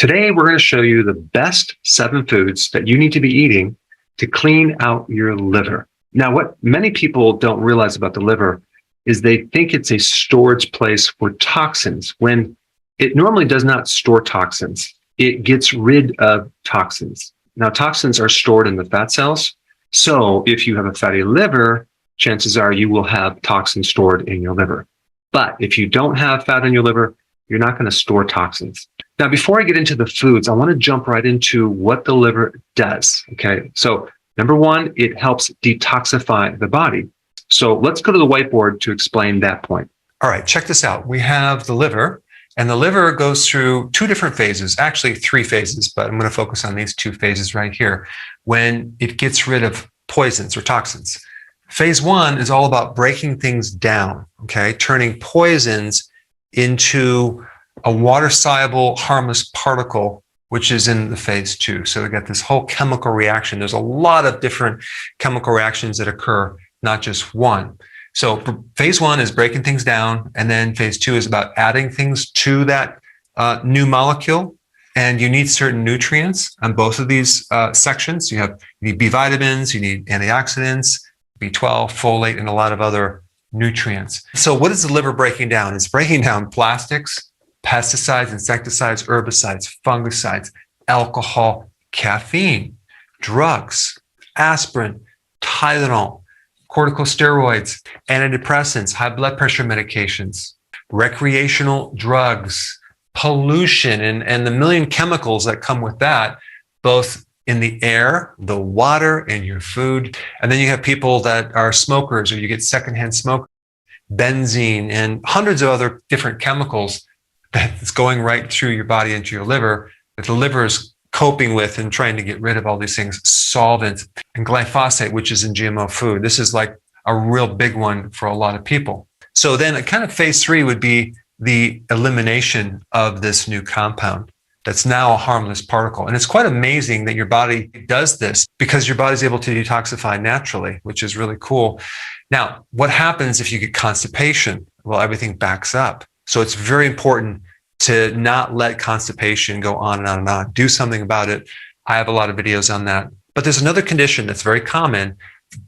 Today, we're going to show you the best 7 foods that you need to be eating to clean out your liver. Now, what many people don't realize about the liver is they think it's a storage place for toxins when it normally does not store toxins. It gets rid of toxins. Now, toxins are stored in the fat cells. So if you have a fatty liver, chances are you will have toxins stored in your liver. But if you don't have fat in your liver, you're not going to store toxins. Now, before I get into the foods, I want to jump right into what the liver does. Okay. So number 1, it helps detoxify the body. So let's go to the whiteboard to explain that point. All right, check this out. We have the liver, and the liver goes through 2 different phases, actually 3 phases, but I'm going to focus on these 2 phases right here when it gets rid of poisons or toxins. Phase 1 is all about breaking things down, okay, turning poisons into a water-soluble, harmless particle, which is in the phase 2. So we got this whole chemical reaction. There's a lot of different chemical reactions that occur, not just one. So phase 1 is breaking things down, and then phase 2 is about adding things to that new molecule. And you need certain nutrients on both of these sections. You need B vitamins, you need antioxidants, B12, folate, and a lot of other nutrients. So what is the liver breaking down? It's breaking down plastics, pesticides, insecticides, herbicides, fungicides, alcohol, caffeine, drugs, aspirin, Tylenol, corticosteroids, antidepressants, high blood pressure medications, recreational drugs, pollution, and the million chemicals that come with that, both in the air, the water, and your food. And then you have people that are smokers, or you get secondhand smoke, benzene, and hundreds of other different chemicals that's going right through your body into your liver that the liver is coping with and trying to get rid of all these things, solvents, and glyphosate, which is in GMO food. This is like a real big one for a lot of people. So then a kind of phase 3 would be the elimination of this new compound that's now a harmless particle. And it's quite amazing that your body does this because your body's able to detoxify naturally, which is really cool. Now, what happens if you get constipation? Well, everything backs up. So it's very important to not let constipation go on and on and on. Do something about it. I have a lot of videos on that. But there's another condition that's very common,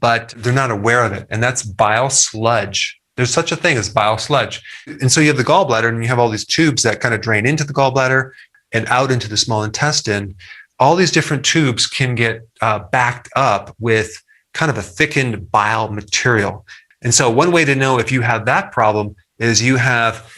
but they're not aware of it, and that's bile sludge. There's such a thing as bile sludge. And so you have the gallbladder, and you have all these tubes that kind of drain into the gallbladder and out into the small intestine. All these different tubes can get backed up with kind of a thickened bile material. And so one way to know if you have that problem is you have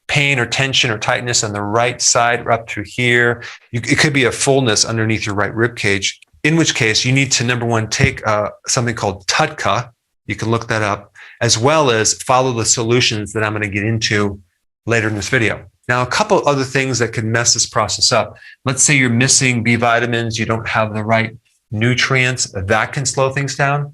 pain or tension or tightness on the right side or up through here. It could be a fullness underneath your right rib cage, in which case you need to, number 1, take something called TUDCA. You can look that up, as well as follow the solutions that I'm going to get into later in this video. Now, a couple other things that could mess this process up. Let's say you're missing B vitamins, you don't have the right nutrients, that can slow things down.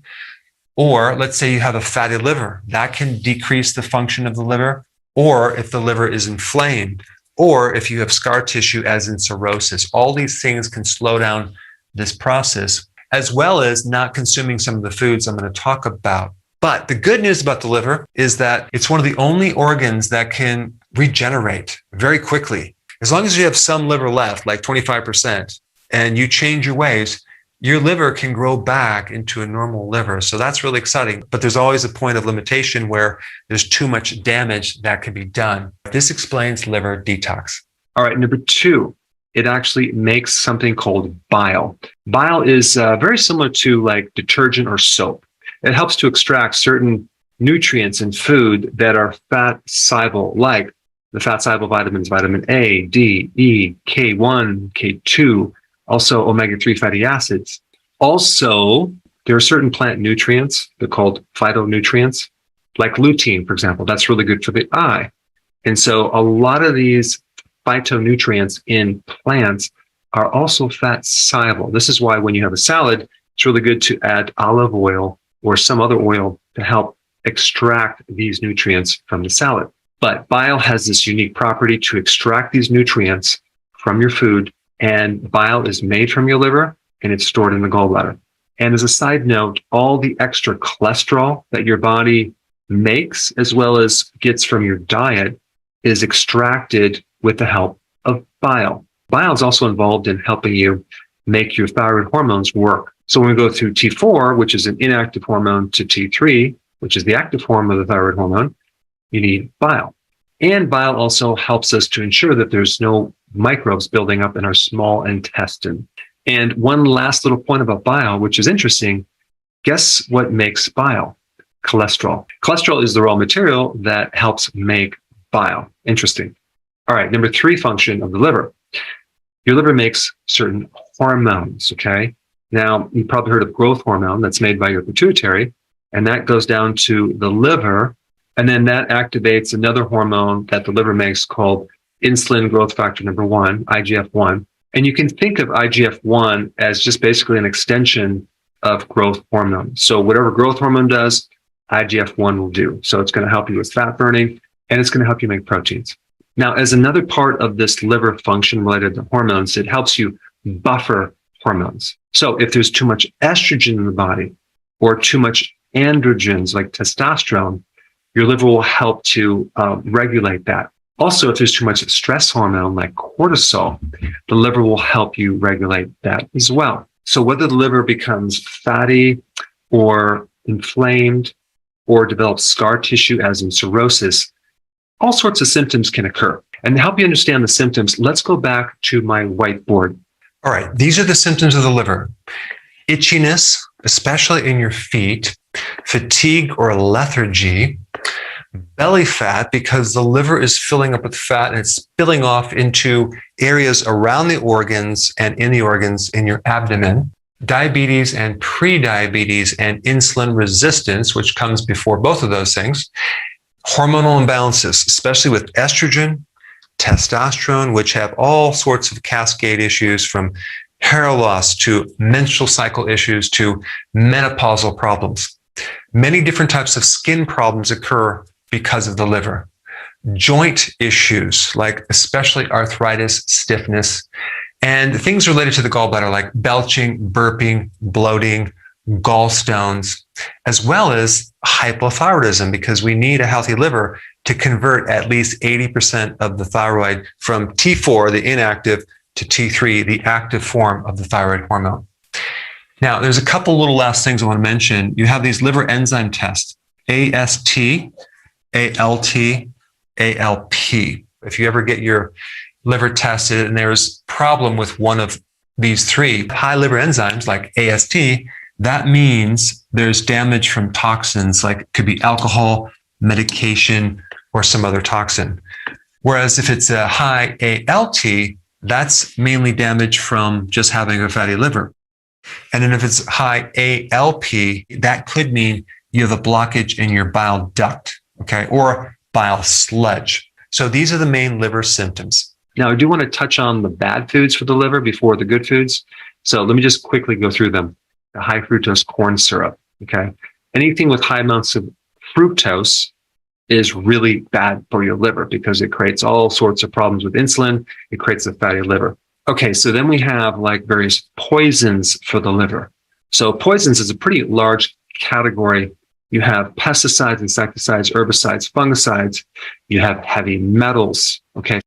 Or let's say you have a fatty liver, that can decrease the function of the liver. Or if the liver is inflamed, or if you have scar tissue as in cirrhosis, all these things can slow down this process, as well as not consuming some of the foods I'm going to talk about. But the good news about the liver is that it's one of the only organs that can regenerate very quickly. As long as you have some liver left, like 25%, and you change your ways, your liver can grow back into a normal liver. So that's really exciting. But there's always a point of limitation where there's too much damage that can be done. This explains liver detox. All right, number 2, it actually makes something called bile. Bile is very similar to like detergent or soap. It helps to extract certain nutrients in food that are fat-soluble, like the fat-soluble vitamins, vitamin A, D, E, K1, K2, also omega-3 fatty acids. Also, there are certain plant nutrients, they're called phytonutrients, like lutein, for example. That's really good for the eye. And so a lot of these phytonutrients in plants are also fat-soluble. This is why when you have a salad, it's really good to add olive oil or some other oil to help extract these nutrients from the salad. But bile has this unique property to extract these nutrients from your food, and bile is made from your liver and it's stored in the gallbladder. And as a side note, all the extra cholesterol that your body makes, as well as gets from your diet, is extracted with the help of bile. Bile is also involved in helping you make your thyroid hormones work. So when we go through T4, which is an inactive hormone, to T3, which is the active form of the thyroid hormone, you need bile. And bile also helps us to ensure that there's no microbes building up in our small intestine. And one last little point about bile, which is interesting. Guess what makes bile? Cholesterol. Cholesterol is the raw material that helps make bile. Interesting. All right, number 3 function of the liver. Your liver makes certain hormones, okay? Now, you've probably heard of growth hormone that's made by your pituitary, and that goes down to the liver, and then that activates another hormone that the liver makes called insulin growth factor number 1, IGF-1. And you can think of IGF-1 as just basically an extension of growth hormone. So whatever growth hormone does, IGF-1 will do. So it's going to help you with fat burning, and it's going to help you make proteins. Now, as another part of this liver function related to hormones, it helps you buffer hormones. So if there's too much estrogen in the body or too much androgens like testosterone, your liver will help to regulate that. Also, if there's too much stress hormone like cortisol, the liver will help you regulate that as well. So whether the liver becomes fatty or inflamed or develops scar tissue, as in cirrhosis, all sorts of symptoms can occur. And to help you understand the symptoms, let's go back to my whiteboard. All right, these are the symptoms of the liver. Itchiness, especially in your feet, fatigue or lethargy, belly fat, because the liver is filling up with fat and it's spilling off into areas around the organs and in the organs in your abdomen, diabetes and prediabetes and insulin resistance, which comes before both of those things, hormonal imbalances, especially with estrogen, testosterone, which have all sorts of cascade issues from hair loss to menstrual cycle issues to menopausal problems. Many different types of skin problems occur because of the liver. Joint issues, like especially arthritis, stiffness, and things related to the gallbladder, like belching, burping, bloating, gallstones, as well as hypothyroidism, because we need a healthy liver to convert at least 80% of the thyroid from T4, the inactive, to T3, the active form of the thyroid hormone. Now, there's a couple little last things I want to mention. You have these liver enzyme tests, AST, ALT, ALP. If you ever get your liver tested and there's a problem with one of these 3 high liver enzymes like AST, that means there's damage from toxins, like it could be alcohol, medication, or some other toxin. Whereas if it's a high ALT, that's mainly damage from just having a fatty liver. And then if it's high ALP, that could mean you have a blockage in your bile duct, okay, or bile sludge. So these are the main liver symptoms. Now, I do want to touch on the bad foods for the liver before the good foods. So let me just quickly go through them. The high fructose corn syrup, okay? Anything with high amounts of fructose is really bad for your liver because it creates all sorts of problems with insulin. It creates a fatty liver. Okay, so then we have like various poisons for the liver. So poisons is a pretty large category. You have pesticides, insecticides, herbicides, fungicides. You have heavy metals, okay?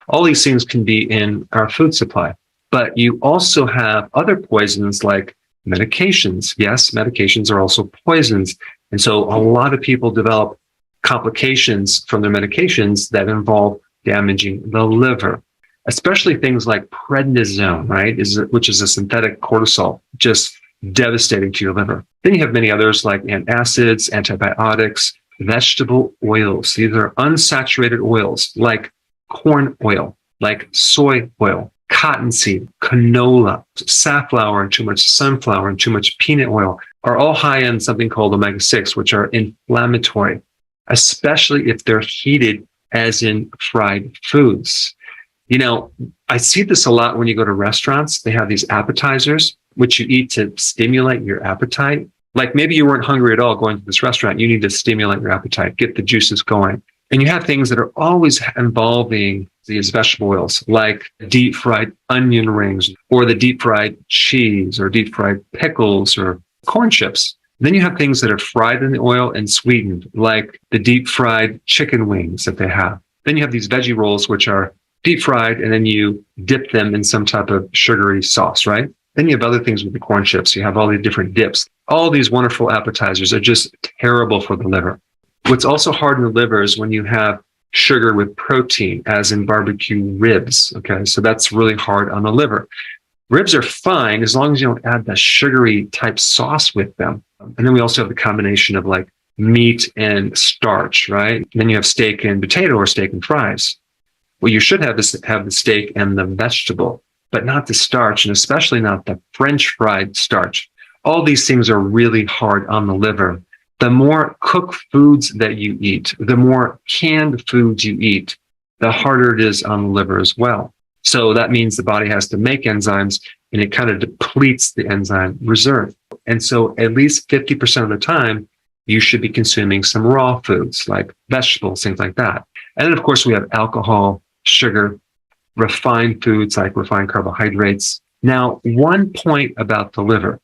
All these things can be in our food supply. But you also have other poisons like medications. Yes, medications are also poisons. And so a lot of people develop complications from their medications that involve damaging the liver, especially things like prednisone, right? Which is a synthetic cortisol, just devastating to your liver. Then you have many others like antacids, antibiotics, vegetable oils. These are unsaturated oils like corn oil, like soy oil, cottonseed, canola, safflower, and too much sunflower, and too much peanut oil are all high in something called omega-6, which are inflammatory, especially if they're heated as in fried foods. You know, I see this a lot when you go to restaurants. They have these appetizers, which you eat to stimulate your appetite. Like maybe you weren't hungry at all going to this restaurant. You need to stimulate your appetite, get the juices going. And you have things that are always involving these vegetable oils, like deep fried onion rings, or the deep fried cheese, or deep fried pickles, or corn chips. Then you have things that are fried in the oil and sweetened, like the deep fried chicken wings that they have. Then you have these veggie rolls, which are deep fried, and then you dip them in some type of sugary sauce, right? Then you have other things with the corn chips. You have all these different dips. All these wonderful appetizers are just terrible for the liver. What's also hard in the liver is when you have sugar with protein, as in barbecue ribs. Okay, so that's really hard on the liver. Ribs are fine as long as you don't add the sugary type sauce with them. And then we also have the combination of like meat and starch, right? And then you have steak and potato or steak and fries. What you should have is have the steak and the vegetable, but not the starch, and especially not the French fried starch. All these things are really hard on the liver. The more cooked foods that you eat, the more canned foods you eat, the harder it is on the liver as well. So that means the body has to make enzymes, and it kind of depletes the enzyme reserve. And so at least 50% of the time, you should be consuming some raw foods like vegetables, things like that. And then, of course, we have alcohol, sugar, refined foods like refined carbohydrates. Now, one point about the liver.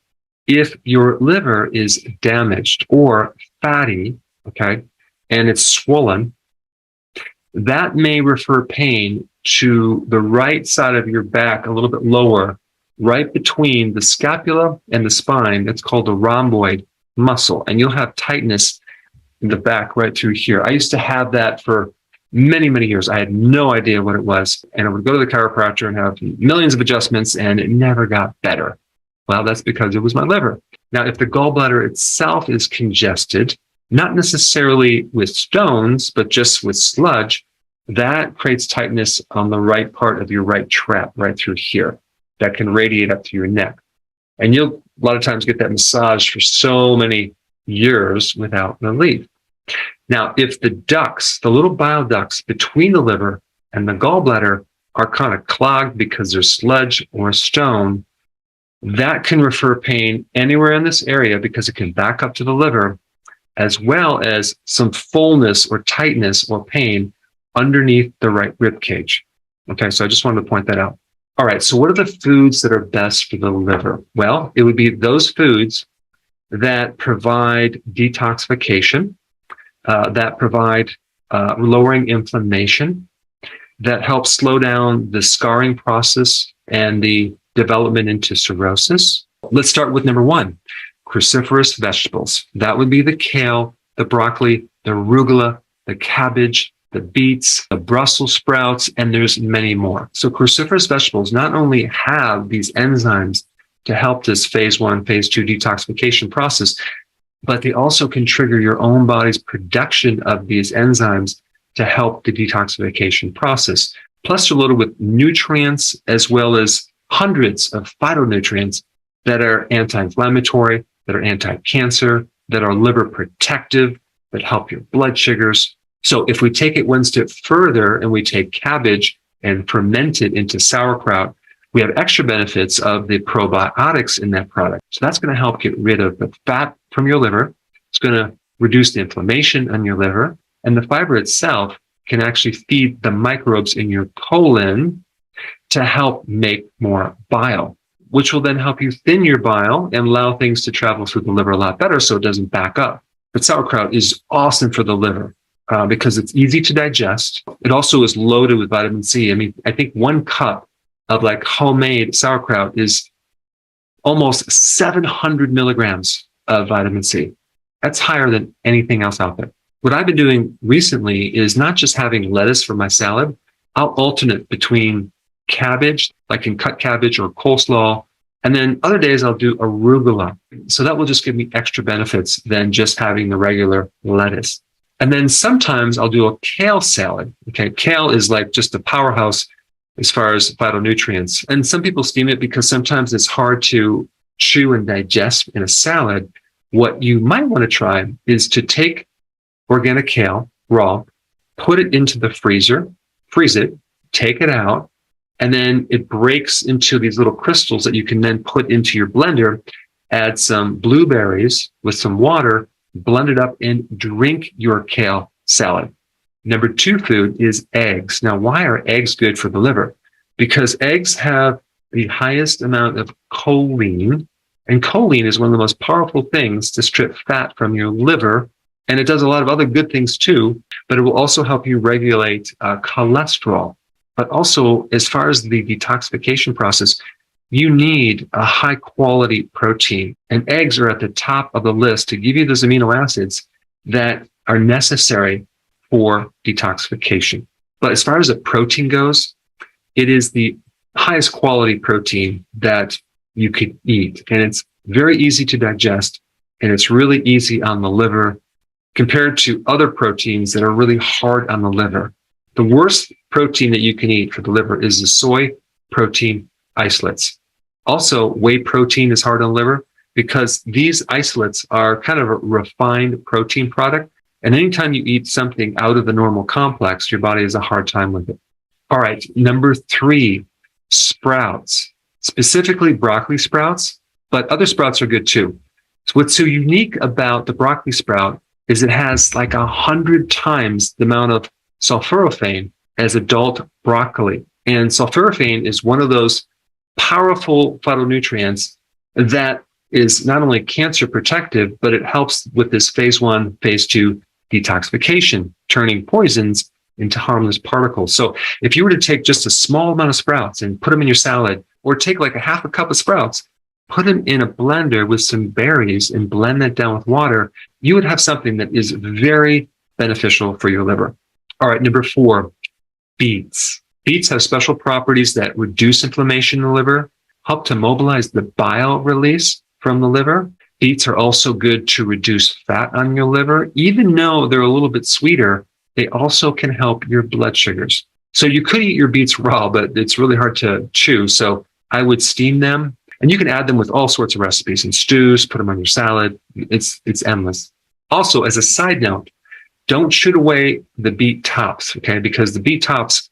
If your liver is damaged or fatty, okay, and it's swollen, that may refer pain to the right side of your back, a little bit lower, right between the scapula and the spine. That's called the rhomboid muscle. And you'll have tightness in the back right through here. I used to have that for many, many years. I had no idea what it was. And I would go to the chiropractor and have millions of adjustments, and it never got better. Well, that's because it was my liver. Now, if the gallbladder itself is congested, not necessarily with stones, but just with sludge, that creates tightness on the right part of your right trap, right through here, that can radiate up to your neck. And you'll a lot of times get that massage for so many years without relief. Now, if the ducts, the little bile ducts between the liver and the gallbladder are kind of clogged because there's sludge or stone, that can refer pain anywhere in this area because it can back up to the liver, as well as some fullness or tightness or pain underneath the right rib cage. Okay, so I just wanted to point that out. All right, so what are the foods that are best for the liver? Well, it would be those foods that provide detoxification, that provide lowering inflammation, that help slow down the scarring process and the development into cirrhosis. Let's start with number one, cruciferous vegetables. That would be the kale, the broccoli, the arugula, the cabbage, the beets, the Brussels sprouts, and there's many more. So cruciferous vegetables not only have these enzymes to help this phase 1, phase 2 detoxification process, but they also can trigger your own body's production of these enzymes to help the detoxification process. Plus, they're loaded with nutrients as well as hundreds of phytonutrients that are anti-inflammatory, that are anti-cancer, that are liver protective, that help your blood sugars. So if we take it one step further and we take cabbage and ferment it into sauerkraut, we have extra benefits of the probiotics in that product. So that's going to help get rid of the fat from your liver. It's going to reduce the inflammation on your liver. And the fiber itself can actually feed the microbes in your colon to help make more bile, which will then help you thin your bile and allow things to travel through the liver a lot better so it doesn't back up. But sauerkraut is awesome for the liver because it's easy to digest. It also is loaded with vitamin C. I mean, I think 1 cup of like homemade sauerkraut is almost 700 milligrams of vitamin C. That's higher than anything else out there. What I've been doing recently is not just having lettuce for my salad. I'll alternate between cabbage, like in cut cabbage or coleslaw. And then other days I'll do arugula. So that will just give me extra benefits than just having the regular lettuce. And then sometimes I'll do a kale salad. Okay, kale is like just a powerhouse as far as phytonutrients. And some people steam it because sometimes it's hard to chew and digest in a salad. What you might want to try is to take organic kale raw, put it into the freezer, freeze it, take it out, and then it breaks into these little crystals that you can then put into your blender, add some blueberries with some water, blend it up and drink your kale salad. Number 2 food is eggs. Now, why are eggs good for the liver? Because eggs have the highest amount of choline, and choline is one of the most powerful things to strip fat from your liver. And it does a lot of other good things too, but it will also help you regulate cholesterol. But also, as far as the detoxification process, you need a high quality protein, and eggs are at the top of the list to give you those amino acids that are necessary for detoxification. But as far as a protein goes, it is the highest quality protein that you could eat. And it's very easy to digest, and it's really easy on the liver compared to other proteins that are really hard on the liver. The worst protein that you can eat for the liver is the soy protein isolates. Also, whey protein is hard on the liver because these isolates are kind of a refined protein product. And anytime you eat something out of the normal complex, your body has a hard time with it. All right, number 3, sprouts, specifically broccoli sprouts, but other sprouts are good too. So what's so unique about the broccoli sprout is it has like 100 times the amount of sulforaphane as adult broccoli. And sulforaphane is one of those powerful phytonutrients that is not only cancer protective, but it helps with this phase 1, phase 2 detoxification, turning poisons into harmless particles. So if you were to take just a small amount of sprouts and put them in your salad, or take like a half a cup of sprouts, put them in a blender with some berries and blend that down with water, you would have something that is very beneficial for your liver. All right, number 4, beets. Beets have special properties that reduce inflammation in the liver, help to mobilize the bile release from the liver. Beets are also good to reduce fat on your liver. Even though they're a little bit sweeter, they also can help your blood sugars. So you could eat your beets raw, but it's really hard to chew. So I would steam them, and you can add them with all sorts of recipes and stews, put them on your salad. It's endless. Also, as a side note, don't shoot away the beet tops, okay? Because the beet tops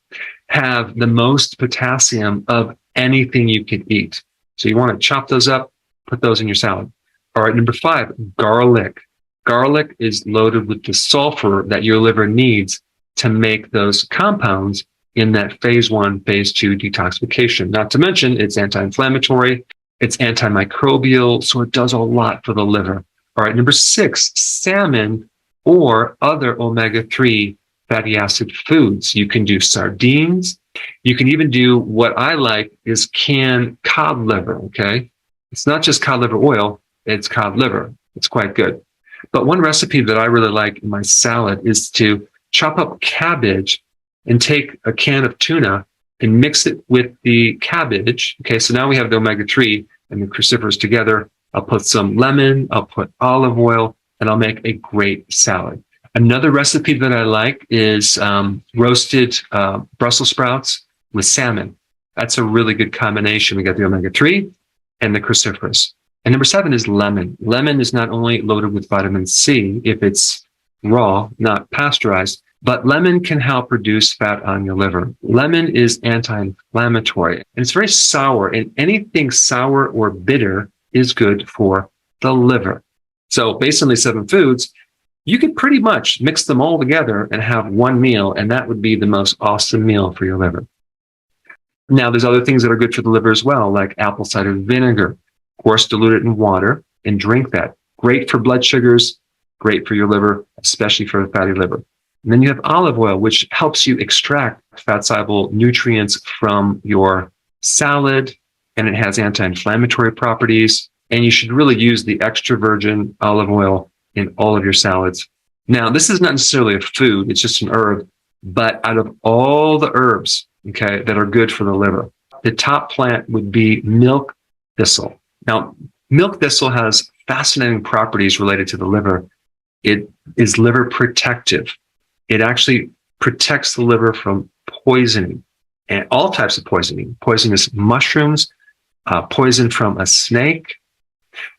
have the most potassium of anything you can eat. So you want to chop those up, put those in your salad. All right, number 5, garlic. Garlic is loaded with the sulfur that your liver needs to make those compounds in that phase 1, phase 2 detoxification. Not to mention, it's anti-inflammatory, it's antimicrobial, so it does a lot for the liver. All right, number 6, salmon or other omega-3 fatty acid foods. You can do sardines. You can even do what I like is canned cod liver, okay? It's not just cod liver oil, it's cod liver. It's quite good. But one recipe that I really like in my salad is to chop up cabbage and take a can of tuna and mix it with the cabbage. Okay, so now we have the omega-3 and the cruciferous together. I'll put some lemon, I'll put olive oil, and I'll make a great salad. Another recipe that I like is roasted Brussels sprouts with salmon. That's a really good combination. We got the omega-3 and the cruciferous. And number 7 is lemon. Lemon is not only loaded with vitamin C if it's raw, not pasteurized, but lemon can help reduce fat on your liver. Lemon is anti-inflammatory, and it's very sour, and anything sour or bitter is good for the liver. So based on these 7 foods, you could pretty much mix them all together and have one meal, and that would be the most awesome meal for your liver. Now, there's other things that are good for the liver as well, like apple cider vinegar. Of course, dilute it in water and drink that. Great for blood sugars, great for your liver, especially for a fatty liver. And then you have olive oil, which helps you extract fat-soluble nutrients from your salad, and it has anti-inflammatory properties. And you should really use the extra virgin olive oil in all of your salads. Now, this is not necessarily a food, it's just an herb, but out of all the herbs, okay, that are good for the liver, the top plant would be milk thistle. Now, milk thistle has fascinating properties related to the liver. It is liver protective. It actually protects the liver from poisoning and all types of poisoning, poisonous mushrooms, poison from a snake,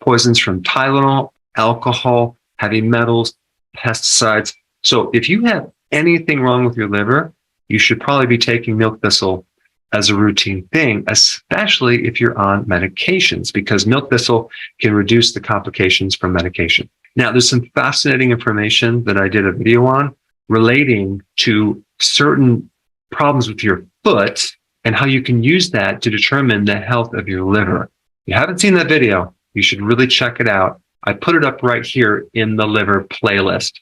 poisons from Tylenol, alcohol, heavy metals, pesticides. So if you have anything wrong with your liver, you should probably be taking milk thistle as a routine thing, especially if you're on medications, because milk thistle can reduce the complications from medication. Now, there's some fascinating information that I did a video on relating to certain problems with your foot and how you can use that to determine the health of your liver. If you haven't seen that video, you should really check it out. I put it up right here in the liver playlist.